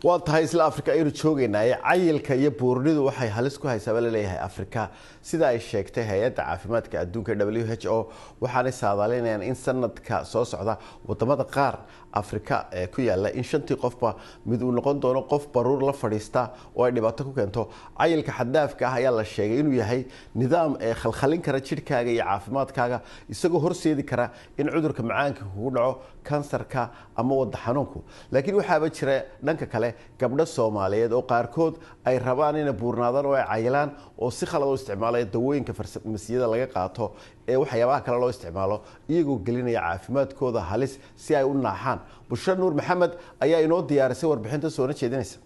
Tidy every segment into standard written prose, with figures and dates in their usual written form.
وانتهي إسلا أفريقيا أيرو تشوجنا عيل كي بورنيد وحي هلسكو هاي سبلا ليها أفريقيا سيدا أي شيكته هي عافيمات كأدون WHO وحنا سادالين يعني إن سنة كأساس عدا وطمات قار أفريقيا كويا لا إن شنتي قف بدون نقطة دون قف برور لفريستا وأدي باتكو كنتو عيل كحداف كهاي الله الشيء إنه يهي نظام خلين كرتشير كاجي عافيمات كاجا يسقو هرسيدي كرا إن عذرك معانك هو كانسر كا أما وضح حنوكو لكن وحابة شراء نك كله gabdho Soomaaliyeed oo qaarkood ay rabaan in buurnaadaan oo ay caylaan oo si khalad u isticmaalay dawooyinka farsamada laga qaato ee waxyaabaha kale loo isticmaalo iyagoo gelinaya caafimaadkooda halis si ay u naaxaan Bushra Nuur Maxamed ayaa inoo diyaarisay warbixinta soo jeedinaysa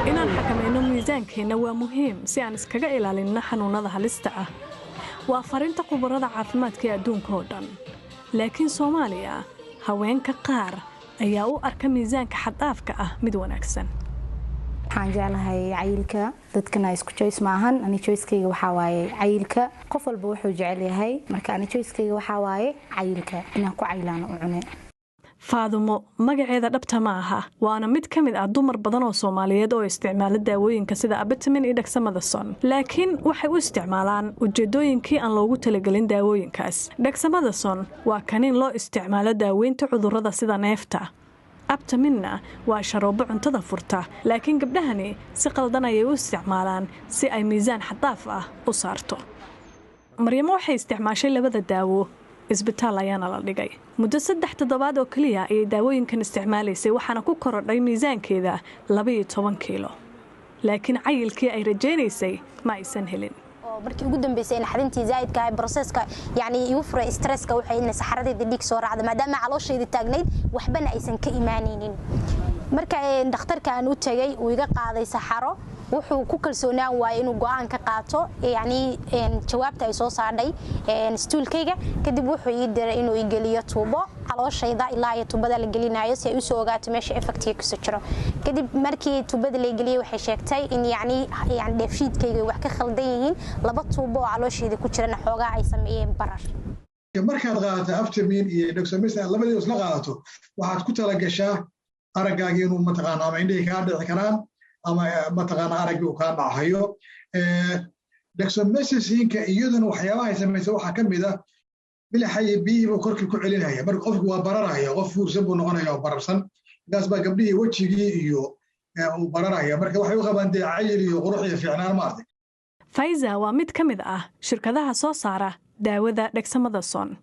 inaan xakameeyno miisaankeena waa muhiim si aan iskaga ilaalinno xanuunada halista ah waa farinta khubarada caafimaadka adduunka oo dhan laakiin Soomaaliya haweenka qaar ayaa u arka miisaanka xadaafka ah mid wanaagsan waxaan jeclahay cayilka dadkana isku choice maahan ani choice-kayga waxa waaye cayilka qof walba wuxuu jecel yahay marka ani choice-kayga waxa waaye cayilka inaan ku caylaan u cunay Faadumo magaceeda dhabta ma aha waana mid kamid ah dumar badan oo Soomaaliyeed oo isticmaala daawooyinka sida abitamin iyo dexamethasone laakiin waxay u isticmaalaan ujeedooyinkii aan loogu talagalin daawooyinkaas dexamethasone waa kaniin loo isticmaalo daaweynta cudurrada sida neefta abtaminna waa sharoobo cuntada furta laakiin gabdhahani si qaldan ayay u isticmaalaan si ay miisaan xadaaf ah u saarto Maryamo waxay isticmaashay labada daawo isbitaal ayaana la dhigay muddo 3 toddobaad oo kaliya ay daawooyinkan isticmaalaysay waxaana ku korodhay miisaankeeda 12 kiilo laakiin cayilkii ay rajaynaysay ma aysan helin markii ugu dambeysay in xadintii zaidka ay processka yani igu furay stresska waxay in saxaradeeda dhiig soo raacdo maadaama caloosheeda taagnayd waxbana aysan ka iimaanaynin marka dhakhtarka aan u tagay uu iga qaaday saxaro wuxuu ku kalsoonaan waayay inuu go'aan ka qaato yani jawaabta ay soo saarday stoolkayga kadib wuxuu ii diray inuu i geliyo tuubo calooshayda ilaa ay tuubada la gelinayo si ay u soo ogaato meesha effectiga ku jiro kadib markii tuubada la geliyay waxay sheegtay in yani dheefshiidkayga wax ka khaldan yihiin laba tuubo oo calooshayda ku jirana xoogaa ay sameeyeen barar markaad qaadato aftermin iyo dexamethasone labadii isla qaadato waxaad ku tala gashaa aragaaga inuu mataqaana ama indhaha ka dhici karaan ama mataqaana aragga uu ka dhacayo dexamethasone iyaduna waxyaabaha ay sameeyay waxa kamid ah bilaxay biyo korka ku celinaya marka qofku waa bararaya qof fuursan buu noqonayaa oo bararsan gaas baa gabdhihii wajigii iyo uu bararaya marka waxay u qabaan cayil iyo qurux iyo fiicnaan maartay Faiza waa mid kamid ah shirkadaha soo saara daawada dexamethasone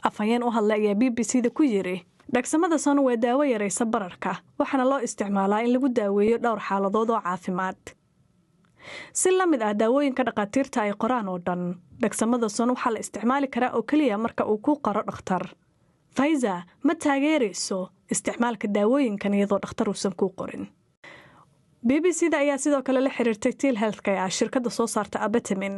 afayeen u hadlaya BBC-da ku yiri dexamethasone waa daawo yareysa bararka waxaana loo isticmaalaa in lagu daaweeyo dhowr xaaladood oo caafimaad si la mid ah daawooyinka dhaqaatiirta ay qoraan oo dhan dexamethasone waxa la isticmaali karaa oo kaliya marka uu ku qoro dhakhtar Faiza ma taageerayso isticmaalka daawooyinkan iyadoo dhakhtar uusan ku qorin BBC-da ayaa sidoo kale la xiriirtay Teal Healthcare shirkadda soo saarta abitamin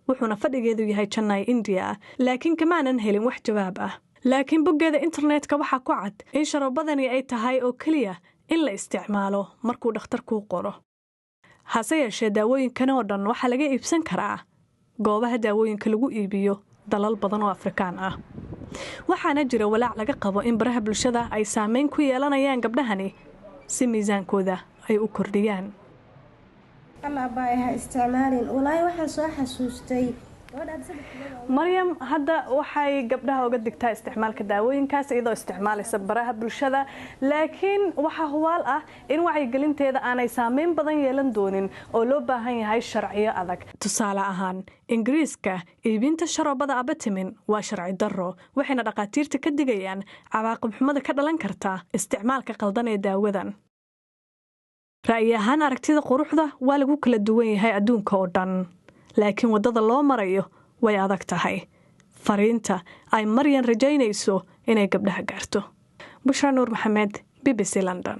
wuxuuna fadhigeedu yahay Chennai India laakiin kamaanan helin wax jawaab ah laakiin boggeeda internetka waxa ku cad in sharoobadani ay tahay oo kaliya in la isticmaalo markuu dhakhtar ku qoro hase yeeshee daawooyinkan oo dhan waxa laga iibsan karaa goobaha daawooyinka lagu iibiyo dalal badan oo Afrikaan ah waxaana jira walaac laga qabo in baraha bulshada ay saameyn ku yeelanayaan gabdhahani si miisaankooda ay u kordhiyaan Allah baayaha isticmaalin walaahi waxa soo xasuustay Maryam hadda waxay gabdhaha uga digtaa isticmaalka daawooyinkaas iyadoo isticmaalaysa baraha bulshada laakiin waxa huwaal ah in wacyigelinteeda aanay saameyn badan yeelan doonin oo loo baahan yahay sharciyo adag tusaale ahaan Ingiriiska iibinta sharoobada abitamin waa sharci darro waxayna dhaqaatiirta ka digayaan cawaaqib xumada ka dhalan karta isticmaalka qaldan ee daawadan ra'yi ahaan aragtida quruxda waa lagu kala duwan yahay adduunka oo dhan laakiin wadada loo marayo way adag tahay fariinta ay Maryan rajaynayso inay gabdhaha gaarto Bushra Nuur Maxamed BBC London